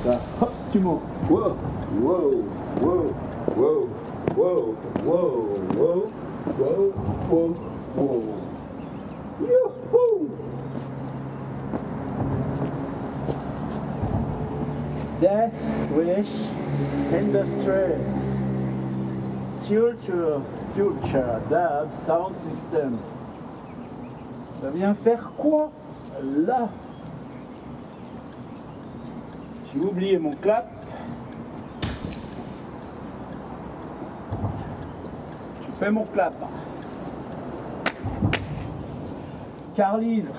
Là, hop, tu montes. Wow, wow, wow, wow, wow, wow, wow, wow, wow, wow. Youhou! Death Wish Industries Future Dub Sound System. Ça vient faire quoi là? J'ai oublié mon clap. Je fais mon clap. Car livre.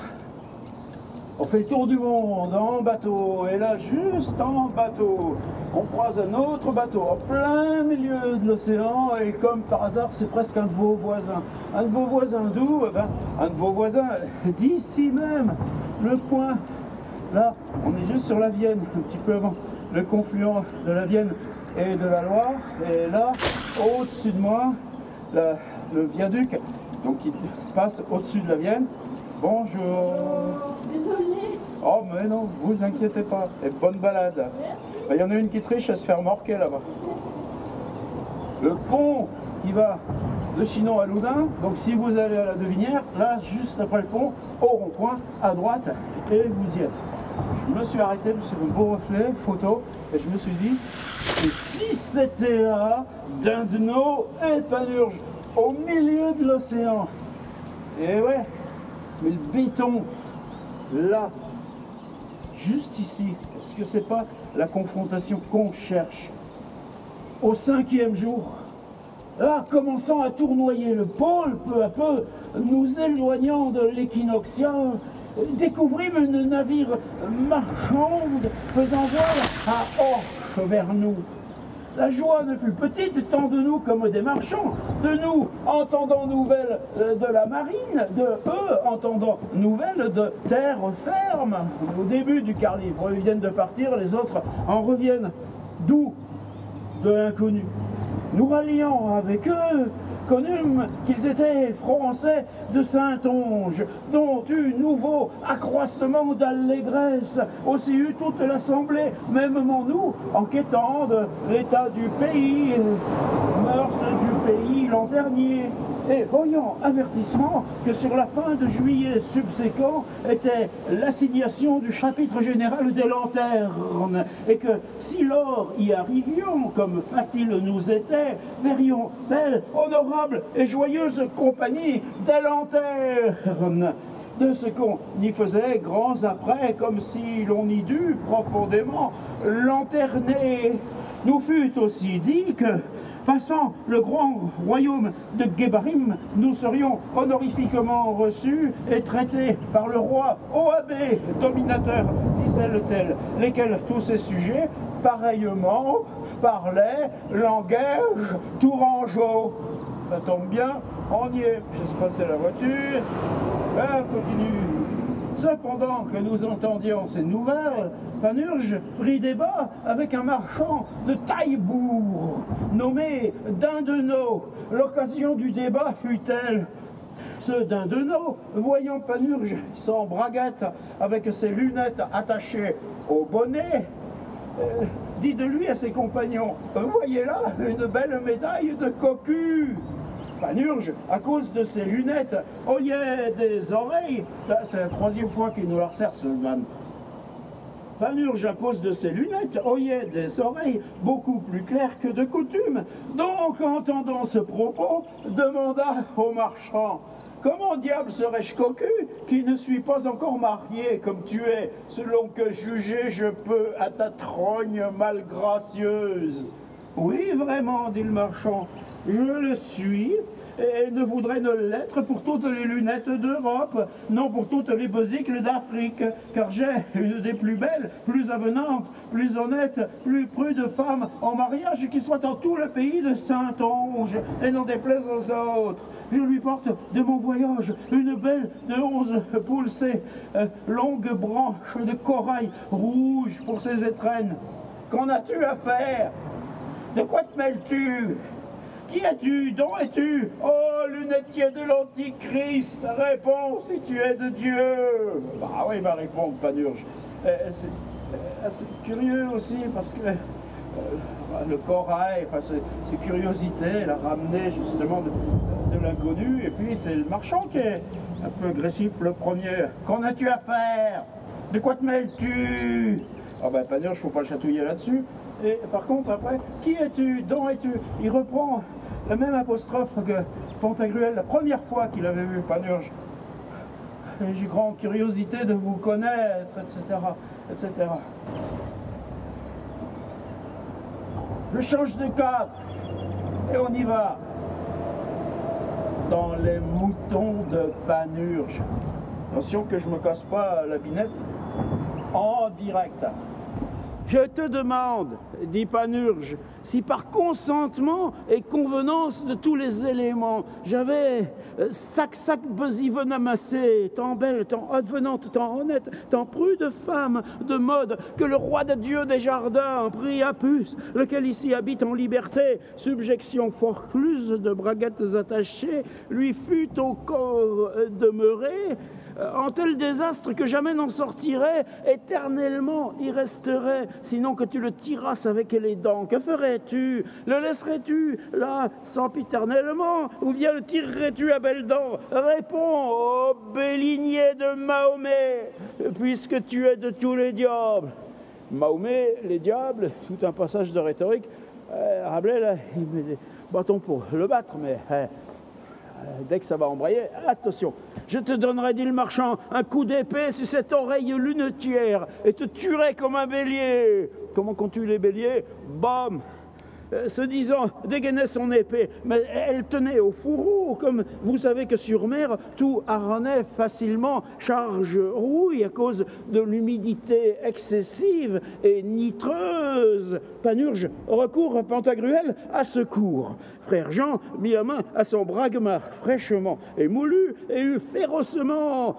On fait le tour du monde en bateau, et là, juste en bateau, on croise un autre bateau en plein milieu de l'océan, et comme par hasard, c'est presque un de vos voisins. Un de vos voisins d'où? Eh ben, un de vos voisins d'ici même, le coin. Là, on est juste sur la Vienne, un petit peu avant le confluent de la Vienne et de la Loire, et là, au-dessus de moi, le viaduc, donc il passe au-dessus de la Vienne. Bonjour. Désolée. Oh mais non, vous inquiétez pas. Et bonne balade. Il y en a une qui triche à se faire remorquer là-bas. Le pont qui va de Chinon à Loudun. Donc si vous allez à la Devinière, là juste après le pont, au rond-point, à droite, et vous y êtes. Je me suis arrêté sur un beau reflet, photo, et je me suis dit, et si c'était là, Dindeno et Panurge, au milieu de l'océan? Et ouais. Mais le béton, là, juste ici, est-ce que c'est pas la confrontation qu'on cherche? Au 5e jour, là, commençant à tournoyer le pôle, peu à peu, nous éloignant de l'équinoxial, découvrîmes un navire marchand faisant voile à Orche vers nous. La joie ne fut petite, tant de nous comme des marchands, de nous entendant nouvelles de la marine, de eux entendant nouvelles de terre ferme. Au début du quart livre, ils viennent de partir, les autres en reviennent. D'où? De l'inconnu. Nous ralliant avec eux, connûmes qu'ils étaient français de Saintonge, dont eut nouveau accroissement d'allégresse, aussi eut toute l'assemblée, mêmement nous, enquêtant de l'état du pays, mœurs du pays l'an dernier, et voyant avertissement que sur la fin de juillet subséquent était l'assignation du chapitre général des lanternes, et que si lors y arrivions, comme facile nous était, verrions belle, honorable et joyeuse compagnie des lanternes. De ce qu'on y faisait grands après, comme si l'on y dût profondément lanterner. Nous fût aussi dit que, passant le grand royaume de Guébarim, nous serions honorifiquement reçus et traités par le roi OAB, dominateur d'Issel-Tel, lesquels tous ces sujets, pareillement, parlaient langage tourangeau. Ça tombe bien, on y est. Je laisse passer la voiture. Continue. Cependant que nous entendions ces nouvelles, Panurge prit débat avec un marchand de Taillebourg, nommé Dindeno. L'occasion du débat fut telle. Ce Dindeno, voyant Panurge sans braguette, avec ses lunettes attachées au bonnet, dit de lui à ses compagnons, voyez là une belle médaille de cocu. Panurge, à cause de ses lunettes, oyait des oreilles. C'est la 3e fois qu'il nous la resserre, ce man. Panurge, à cause de ses lunettes, oyait des oreilles beaucoup plus claires que de coutume. Donc, entendant ce propos, demanda au marchand, « Comment diable serais-je cocu qui ne suis pas encore marié comme tu es, selon que juger je peux à ta trogne malgracieuse ?» « Oui, vraiment, dit le marchand, je le suis, et ne voudrais ne l'être pour toutes les lunettes d'Europe, non pour toutes les besicles d'Afrique, car j'ai une des plus belles, plus avenantes, plus honnêtes, plus prudes femmes en mariage qui soit en tout le pays de Saintonge, et n'en déplaise aux autres. Je lui porte de mon voyage une belle de 11 poussées, longue branche de corail rouge pour ses étrennes. Qu'en as-tu à faire? De quoi te mêles-tu? Qui es-tu? Dont es-tu? Oh, lunetier de l'Antichrist, réponds si tu es de Dieu. Bah oui, va répondre Panurge. C'est curieux aussi parce que le corail, enfin, ces curiosités, elle a ramené justement de l'inconnu. Et puis c'est le marchand qui est un peu agressif le premier. Qu'en as-tu à faire? De quoi te mêles-tu? Ah ben Panurge, il ne faut pas le chatouiller là-dessus. Et par contre après, qui es-tu? Dont es-tu? Il reprend la même apostrophe que Pantagruel la première fois qu'il avait vu Panurge. J'ai grande curiosité de vous connaître, etc. etc. Je change de cadre et on y va. Dans les moutons de Panurge. Attention que je ne me casse pas la binette en direct. Je te demande, dit Panurge, si par consentement et convenance de tous les éléments, j'avais sac besiven amassé, tant belle, tant advenante, tant honnête, tant prude femme de mode, que le roi de Dieu des jardins, Priapus, lequel ici habite en liberté, subjection forcluse de braguettes attachées, lui fût au corps demeuré, en tel désastre que jamais n'en sortirait, éternellement y resterait, sinon que tu le tirasses avec les dents. Que ferais-tu? Le laisserais-tu là, sempiternellement, ou bien le tirerais-tu à belles dents? Réponds, ô béligné de Mahomet, puisque tu es de tous les diables. Mahomet, les diables, tout un passage de rhétorique. Rabelais, là, il met des bâtons pour le battre, mais... dès que ça va embrayer, attention, je te donnerai, dit le marchand, un coup d'épée sur cette oreille lunetière et te tuerai comme un bélier. Comment qu'on tue les béliers? Bam! Se disant, dégainait son épée, mais elle tenait au fourreau, comme vous savez que sur mer, tout harnais facilement charge rouille à cause de l'humidité excessive et nitreuse. Panurge recourt à Pantagruel à secours. Frère Jean mit la main à son bragma fraîchement et moulu et eut félonnement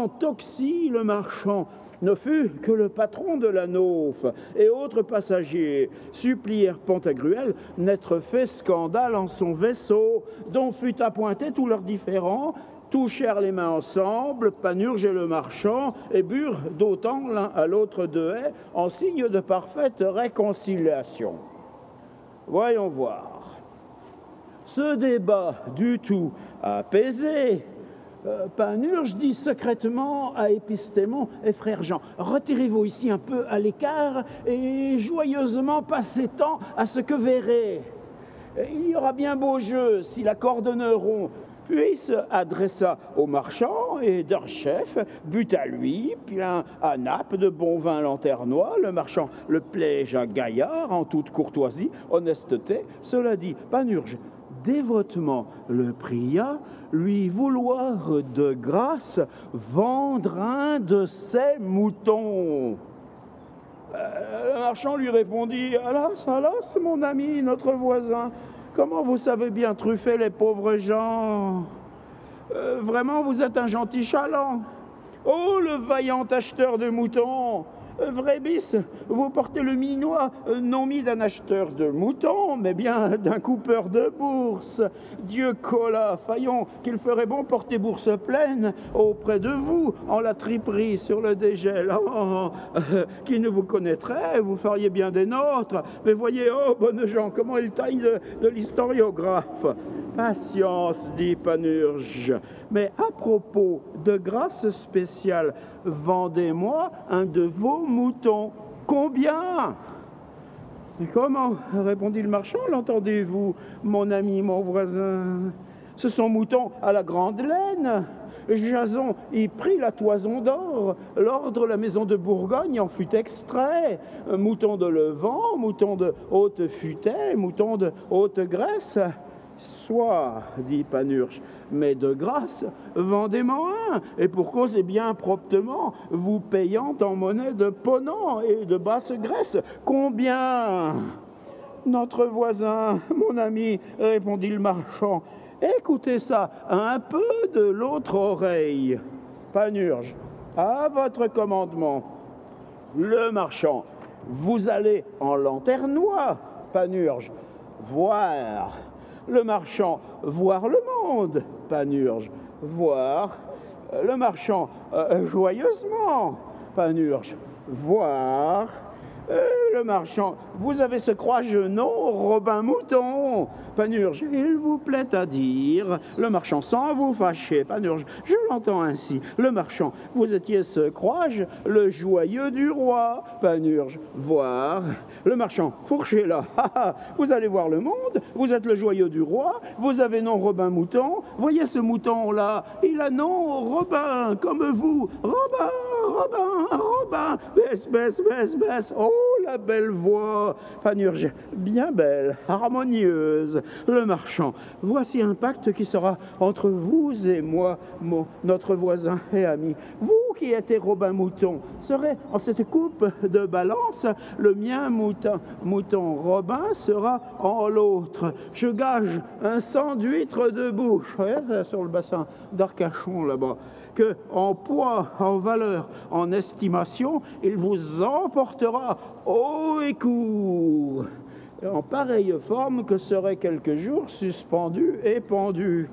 toxi le marchand. Ne fut que le patron de la nauf et autres passagers supplièrent Pantagruel n'être fait scandale en son vaisseau, dont fut appointé tous leurs différends, touchèrent les mains ensemble, Panurge et le marchand, et burent d'autant l'un à l'autre de haies, en signe de parfaite réconciliation. Voyons voir. Ce débat du tout apaisé, Panurge dit secrètement à Épistémon et frère Jean, retirez-vous ici un peu à l'écart et joyeusement passez temps à ce que verrez. Il y aura bien beau jeu si la coordonneront. Puis se adressa au marchand et d'Archef, but à lui, plein à nappe de bon vin lanternois. Le marchand le plaigea gaillard en toute courtoisie, honnêteté. Cela dit, Panurge dévotement le pria, lui vouloir de grâce vendre un de ses moutons. Le marchand lui répondit, hélas, hélas, mon ami, notre voisin, comment vous savez bien truffer les pauvres gens? Vraiment, vous êtes un gentil chaland. Oh, le vaillant acheteur de moutons! Vrai bis, vous portez le minois, non mis d'un acheteur de moutons, mais bien d'un coupeur de bourse. Dieu colla, faillon, qu'il ferait bon porter bourse pleine auprès de vous, en la triperie sur le dégel. Oh, qui ne vous connaîtrait, vous feriez bien des nôtres. Mais voyez, oh, bonnes gens, comment il taille de l'historiographe. Patience, dit Panurge, mais à propos de grâce spéciale, vendez-moi un de vos moutons. Combien? Mais comment? Répondit le marchand. L'entendez-vous, mon ami, mon voisin? Ce sont moutons à la grande laine. Jason y prit la toison d'or. L'ordre, la maison de Bourgogne en fut extrait. Mouton de Levant, mouton de haute futaie, mouton de haute Grèce. Soit, dit Panurge, mais de grâce, vendez-moi un, et pour cause et bien promptement, vous payant en monnaie de Ponant et de basse Grèce. Combien? Notre voisin, mon ami, répondit le marchand, écoutez ça un peu de l'autre oreille. Panurge, à votre commandement. Le marchand, vous allez en lanternois. Panurge, voir. Le marchand, voir le monde. Panurge, voir. Le marchand, joyeusement. Panurge, voir. Le marchand, vous avez ce croix-genon, Robin Mouton. Panurge, il vous plaît à dire. Le marchand, sans vous fâcher. Panurge, je l'entends ainsi. Le marchand, vous étiez ce croix-je, le joyeux du roi. Panurge, voir. Le marchand, fourchez-là. Vous allez voir le monde, vous êtes le joyeux du roi, vous avez nom Robin Mouton. Voyez ce mouton-là, il a nom Robin, comme vous. Robin, Robin, Robin. Baisse, baisse, baisse, baisse. Oh, la belle voix. Panurge, bien belle, harmonieuse. Le marchand, voici un pacte qui sera entre vous et moi, notre voisin et ami. Vous qui êtes Robin Mouton, serez en cette coupe de balance, le mien mouton Robin sera en l'autre. Je gage un sang d'huître de bouche, sur le bassin d'Arcachon là-bas, que en poids, en valeur, en estimation, il vous emportera haut et court, en pareille forme que serait quelques jours suspendu et pendu.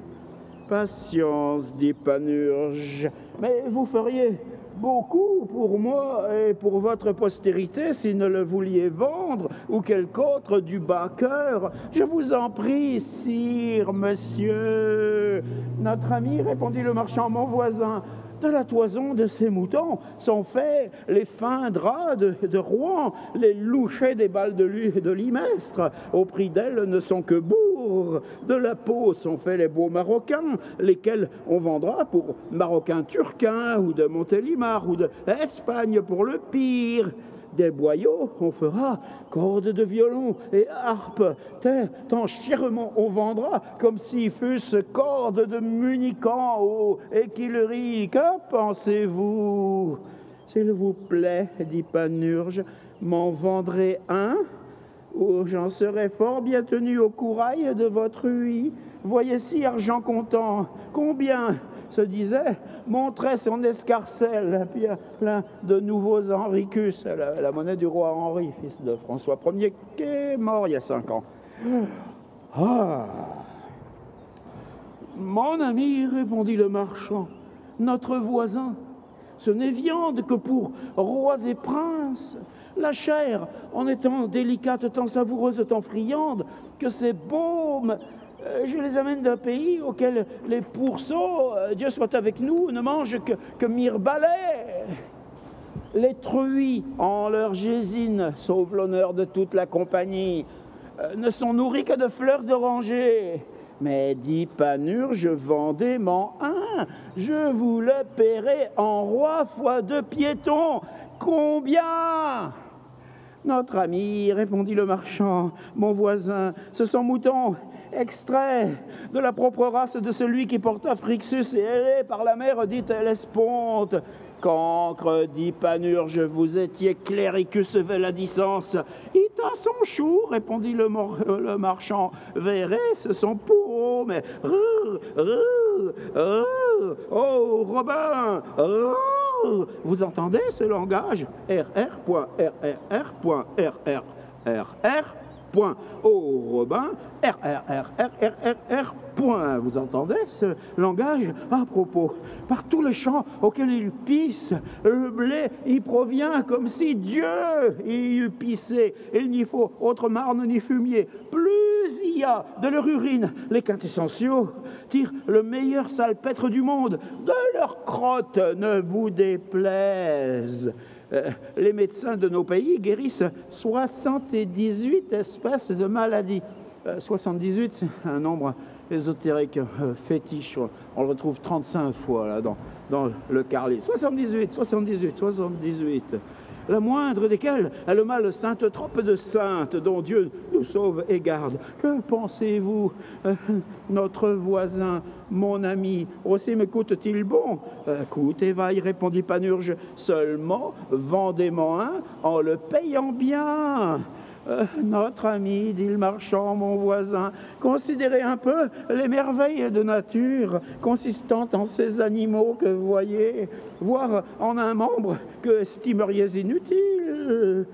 Patience, dit Panurge, mais vous feriez beaucoup pour moi et pour votre postérité si ne le vouliez vendre ou quelque autre du bas cœur. Je vous en prie, sire, monsieur. Notre ami, répondit le marchand, mon voisin, de la toison de ces moutons sont faits les fins draps de Rouen, les louchets des balles de Limestre, au prix d'elles ne sont que bourgs. De la peau sont faits les beaux marocains, lesquels on vendra pour marocains turquins, ou de Montélimar, ou d'Espagne pour le pire. Des boyaux, on fera cordes de violon et harpe, tant chèrement on vendra, comme s'ils fussent cordes de munican aux équilleries. Que pensez-vous? S'il vous plaît, dit Panurge, m'en vendrez un, ou j'en serai fort bien tenu au courail de votre huile. Voyez-ci, argent comptant, combien? Se disait, montrait son escarcelle, puis plein de nouveaux Henricus, la monnaie du roi Henri, fils de François Ier, qui est mort il y a 5 ans. Ah. Mon ami, répondit le marchand, notre voisin, ce n'est viande que pour rois et princes. La chair, en étant délicate, tant savoureuse, tant friande, que ces baumes, je les amène d'un pays auquel les pourceaux, Dieu soit avec nous, ne mangent que mire-balais. Les truies, en leur gésine, sauve l'honneur de toute la compagnie, ne sont nourris que de fleurs d'oranger. Mais dit Panurge, vendez-m'en un, je vous le paierai en roi fois de piétons. Combien? Notre ami, répondit le marchand, mon voisin, ce sont moutons extrait de la propre race de celui qui porta Phrixus et ailé par la mer dite Hellesponte. Cancre, dit Panurge, vous étiez cléricus veladicens. Ita son chou, répondit le marchand. Verrez, ce sont pour mais oh, Robin, vous entendez ce langage? RR.RRR.RRR. Oh, Robin, point. Vous entendez ce langage? À propos, par tous les champs auxquels il pisse, le blé y provient comme si Dieu y eût pissé. Il n'y faut autre marne ni fumier. Plus il y a de leur urine, les quintessentiaux tirent le meilleur salpêtre du monde. De leur crotte, ne vous déplaise. Les médecins de nos pays guérissent 78 espèces de maladies. 78, c'est un nombre ésotérique fétiche. On le retrouve 35 fois là, dans le Carlit. 78. La moindre desquelles est le mal sainte-trope de sainte, dont Dieu nous sauve et garde. Que pensez-vous, notre voisin, mon ami, aussi me coûte-t-il bon? Coûte et vaille, répondit Panurge, seulement vendez-moi un en le payant bien. Notre ami, dit le marchand, mon voisin, considérez un peu les merveilles de nature consistantes en ces animaux que vous voyez, voire en un membre que estimeriez inutile.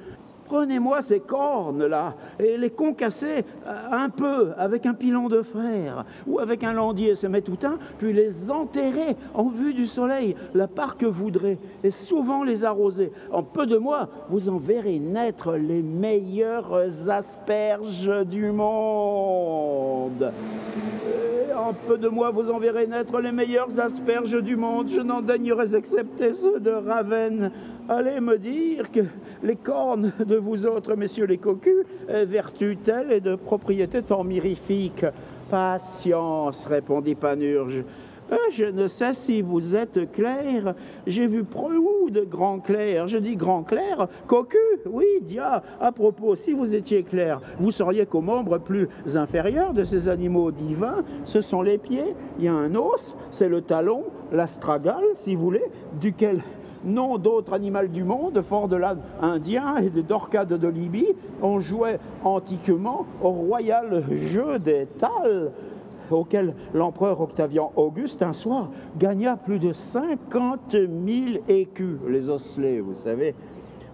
Prenez-moi ces cornes-là et les concassez un peu avec un pilon de fer ou avec un landier semet-toutain, puis les enterrez en vue du soleil, la part que voudrez, et souvent les arroser. En peu de mois, vous en verrez naître les meilleures asperges du monde. Et en peu de mois, vous en verrez naître les meilleures asperges du monde. Je n'en daignerais accepter ceux de Ravenne. Allez me dire que les cornes de vous autres, messieurs les cocus, vertu telle et de propriété tant mirifique. Patience, répondit Panurge. Je ne sais si vous êtes clair. J'ai vu prou de grand clair. Je dis grand clair, cocu, oui, dia. À propos, si vous étiez clair, vous sauriez qu'au membre plus inférieur de ces animaux divins, ce sont les pieds. Il y a un os, c'est le talon, l'astragale, si vous voulez, duquel nom d'autre animal du monde, fort de l'âne indien et de d'Orcade de Libye, on jouait antiquement au royal jeu des Thalles, auquel l'empereur Octavian Auguste, un soir, gagna plus de 50 000 écus, les osselets, vous savez.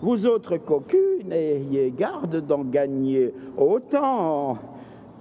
Vous autres cocus, n'ayez garde d'en gagner autant.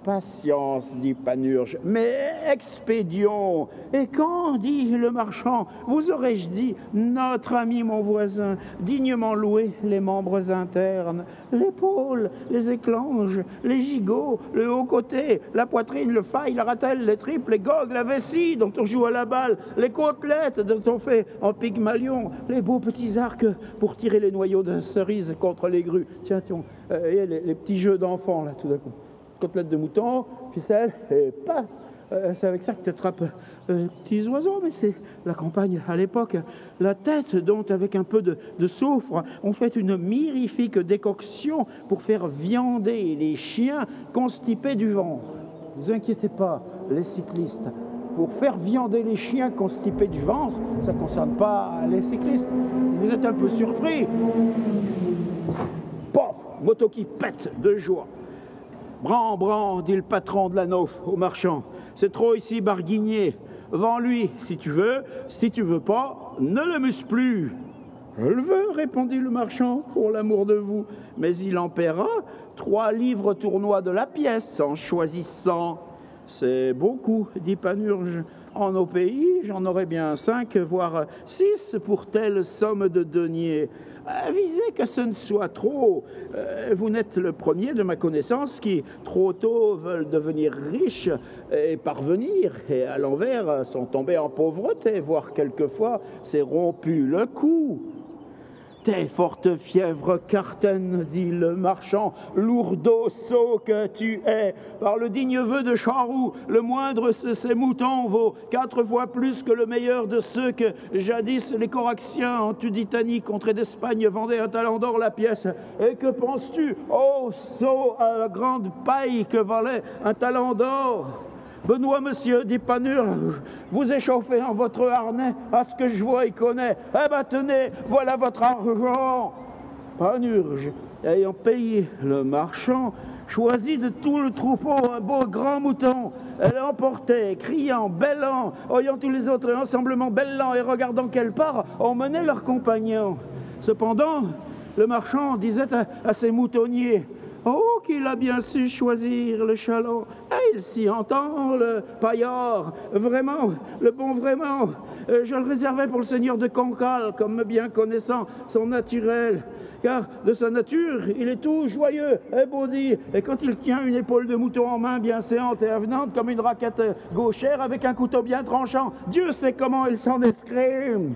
Patience, dit Panurge, mais expédions. Et quand, dit le marchand, vous aurais-je dit, notre ami mon voisin, dignement loué les membres internes, l'épaule, les éclanges, les gigots, le haut-côté, la poitrine, le faille, la ratelle, les tripes, les gogues, la vessie dont on joue à la balle, les côtelettes dont on fait en pygmalion, les beaux petits arcs pour tirer les noyaux de cerises contre les grues. Tiens, les petits jeux d'enfants, là, tout d'un coup. Côtelette de mouton, ficelle, et paf, c'est avec ça que tu attrapes petits oiseaux, mais c'est la campagne à l'époque. La tête, dont avec un peu de soufre, on fait une mirifique décoction pour faire viander les chiens constipés du ventre. Ne vous inquiétez pas, les cyclistes, pour faire viander les chiens constipés du ventre, ça ne concerne pas les cyclistes. Vous êtes un peu surpris. Pof, moto qui pète de joie. Bran, bran, dit le patron de la nauf au marchand. C'est trop ici barguigné. Vends-lui, si tu veux pas, ne l'amuse plus. Je le veux, répondit le marchand, pour l'amour de vous. Mais il en paiera 3 livres tournois de la pièce en choisissant. C'est beaucoup, dit Panurge. En nos pays, j'en aurais bien 5, voire 6 pour telle somme de deniers. Avisez que ce ne soit trop. Vous n'êtes le premier de ma connaissance qui, trop tôt, veulent devenir riches et parvenir, et à l'envers, sont tombés en pauvreté, voire quelquefois s'est rompu le cou. Tes fortes fièvres, Carten, dit le marchand, lourdeau sot que tu es. Par le digne vœu de Charroux, le moindre de ces moutons vaut 4 fois plus que le meilleur de ceux que, jadis, les Coraxiens en Tuditanie contre d'Espagne vendaient un talent d'or la pièce. Et que penses-tu, ô sot à la grande paille que valait un talent d'or? Benoît, monsieur, dit Panurge, vous échauffez en votre harnais à ce que je vois et connais. Eh ben tenez, voilà votre argent. Panurge, ayant payé le marchand, choisit de tout le troupeau un beau grand mouton. Elle emportait, criant, bêlant, oyant tous les autres ensemblement bêlant et regardant quelle part emmenaient leurs compagnons. Cependant, le marchand disait à ses moutonniers: oh, qu'il a bien su choisir le chaland. Il s'y entend, le paillard. Vraiment, le bon vraiment. Je le réservais pour le seigneur de Cancale, comme bien connaissant son naturel. Car de sa nature, il est tout joyeux et baudi. Et quand il tient une épaule de mouton en main bien séante et avenante, comme une raquette gauchère avec un couteau bien tranchant, Dieu sait comment il s'en escrime.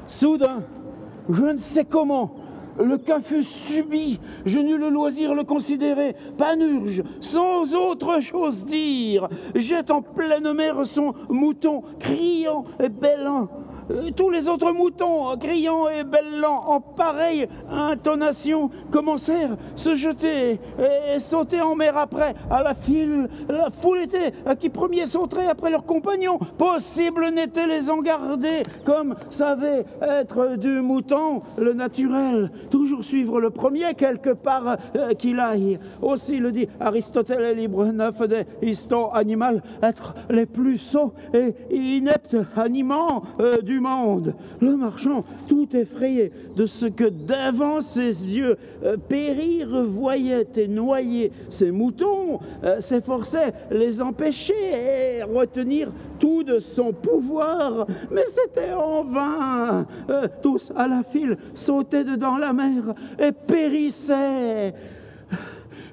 Soudain, je ne sais comment, le cas fut subit, je n'eus le loisir le considérer. Panurge, sans autre chose dire, jette en pleine mer son mouton, criant et bêlant. Tous les autres moutons, criant et bêlant en pareille intonation, commencèrent se jeter et sauter en mer après. À la file, la foule était à qui premier sauterait après leurs compagnons. Possible n'était les en garder, comme savait être du mouton le naturel. Toujours suivre le premier, quelque part qu'il aille. Aussi le dit Aristote, libre 9 des histo animal, être les plus sots et ineptes animaux du du monde. Le marchand, tout effrayé de ce que devant ses yeux périr voyait et noyer ses moutons, s'efforçait les empêcher et retenir tout de son pouvoir. Mais c'était en vain. Tous à la file sautaient dedans la mer et périssaient.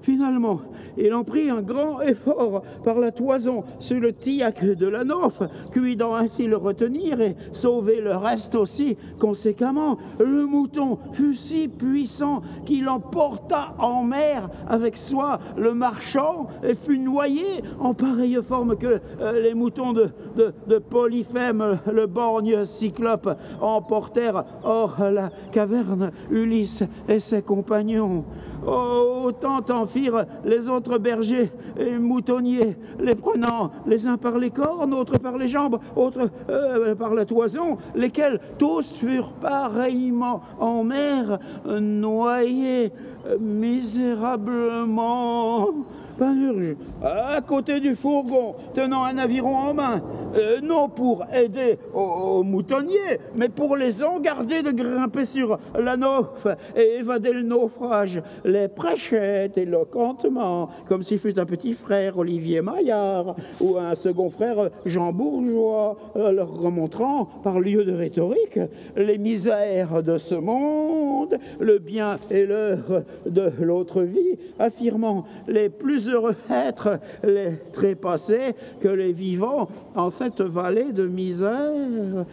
Finalement, il en prit un grand effort par la toison sur le tillac de la Nauf, cuidant ainsi le retenir et sauver le reste aussi conséquemment. Le mouton fut si puissant qu'il emporta en mer avec soi le marchand et fut noyé en pareille forme que les moutons de Polyphème, le borgne cyclope, emportèrent hors la caverne Ulysse et ses compagnons. Autant en firent les autres bergers et moutonniers, les prenant les uns par les cornes, autres par les jambes, autres par la toison, lesquels tous furent pareillement en mer, noyés misérablement. Panurge, à côté du fourgon, tenant un aviron en main, non pour aider aux moutonniers, mais pour les en garder de grimper sur la Nauf et évader le naufrage, les prêchait éloquentement, comme s'il fût un petit frère Olivier Maillard, ou un second frère Jean Bourgeois, leur remontrant, par lieu de rhétorique, les misères de ce monde, le bien et l'heure de l'autre vie, affirmant les plus heureux êtres, les trépassés, que les vivants en cette vallée de misère.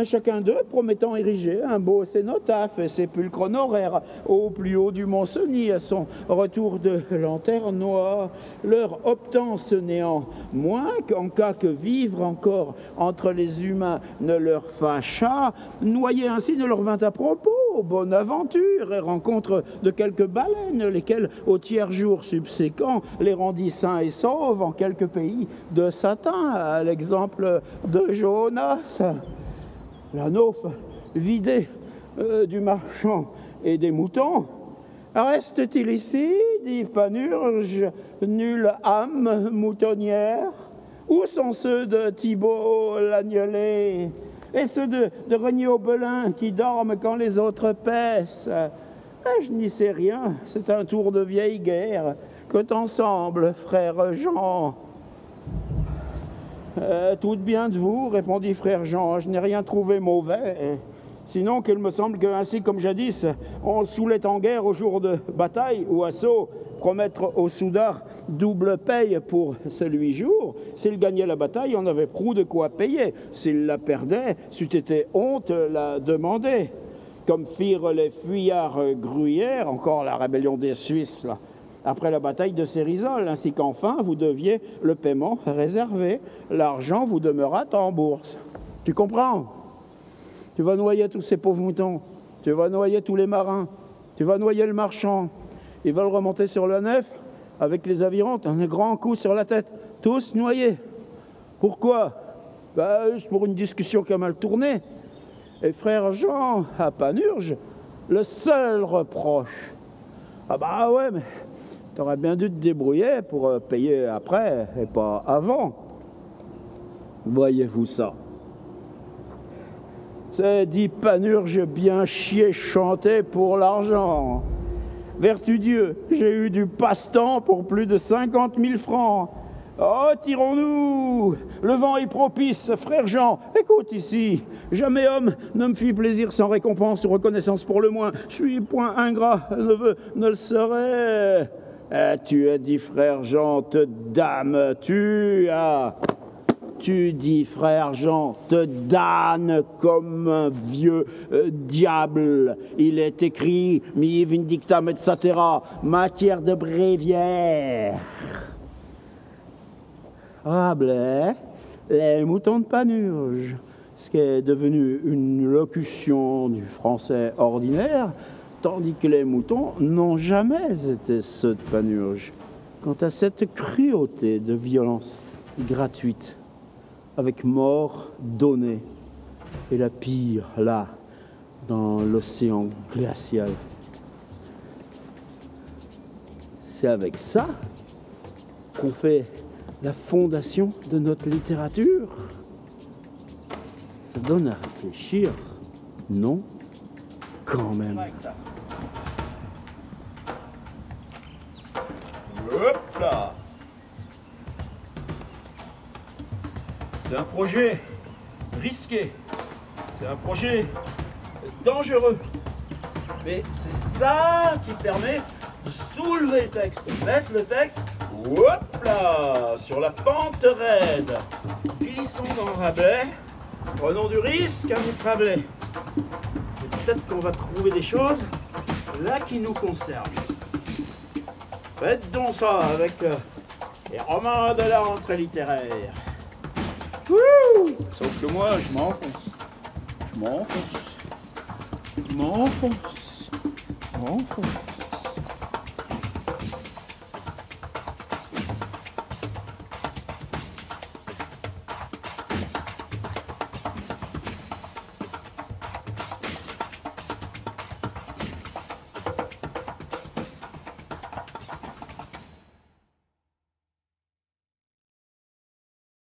Chacun d'eux promettant ériger un beau cénotaphe et sépulcre honoraire au plus haut du Mont-Cenis à son retour de Lanternois, leur optant ce néant, moins qu'en cas que vivre encore entre les humains ne leur fâchât, noyer ainsi ne leur vint à propos. Bonne aventure et rencontre de quelques baleines, lesquelles au tiers jour subséquent les rendit sains et sauves en quelques pays de Satan, à l'exemple de Jonas. La Nauf, vidée du marchand et des moutons, reste-t-il ici, dit Panurge, nulle âme moutonnière? Où sont ceux de Thibaut l'Agnelet et ceux de Regnault-Belin qui dorment quand les autres paissent? Je n'y sais rien, c'est un tour de vieille guerre. Que t'en semble, frère Jean? Tout bien de vous, répondit frère Jean, je n'ai rien trouvé mauvais. Sinon qu'il me semble que, ainsi comme jadis, on saoulait en guerre au jour de bataille ou assaut, promettre au soudard double paye pour celui jour. S'il gagnait la bataille, on avait prou de quoi payer. S'il la perdait, c'eût été honte la demander. Comme firent les fuyards gruyères, encore la rébellion des Suisses, là, après la bataille de Cérizol, ainsi qu'enfin vous deviez le paiement réservé. L'argent vous demeura en bourse. Tu comprends? Tu vas noyer tous ces pauvres moutons. Tu vas noyer tous les marins. Tu vas noyer le marchand. Ils veulent remonter sur la nef avec les avirons, un grand coup sur la tête. Tous noyés. Pourquoi? Pour une discussion qui a mal tourné. Et frère Jean, à Panurge, le seul reproche. Ouais, mais t'aurais bien dû te débrouiller pour payer après et pas avant. Voyez-vous ça? C'est, dit Panurge, bien chier chanter pour l'argent. Vertu Dieu, j'ai eu du passe-temps pour plus de 50 000 francs. Oh, tirons-nous! Le vent est propice, frère Jean. Écoute ici, jamais homme ne me fit plaisir sans récompense ou reconnaissance pour le moins. Je suis point ingrat, ne le serais. Tu as dit, frère Jean, te dame, tu dis, frère Jean, te damne comme un vieux diable. Il est écrit, mi vindictam, etc., matière de bréviaire. Rabelais, les moutons de Panurge, ce qui est devenu une locution du français ordinaire, tandis que les moutons n'ont jamais été ceux de Panurge. Quant à cette cruauté de violence gratuite, avec mort donnée, et la pire, là, dans l'océan glacial. C'est avec ça qu'on fait la fondation de notre littérature. Ça donne à réfléchir, non? Quand même. Hop là. C'est un projet risqué. C'est un projet dangereux. Mais c'est ça qui permet de soulever le texte, mettre le texte, hop là, sur la pente raide. Glissons dans le rabais, prenons du risque à notre rabais. Et peut-être qu'on va trouver des choses là qui nous concernent. Faites donc ça avec les romans de la rentrée littéraire. Wouh! Sauf que moi, je m'enfonce. Je m'enfonce. Je m'enfonce. Je m'enfonce.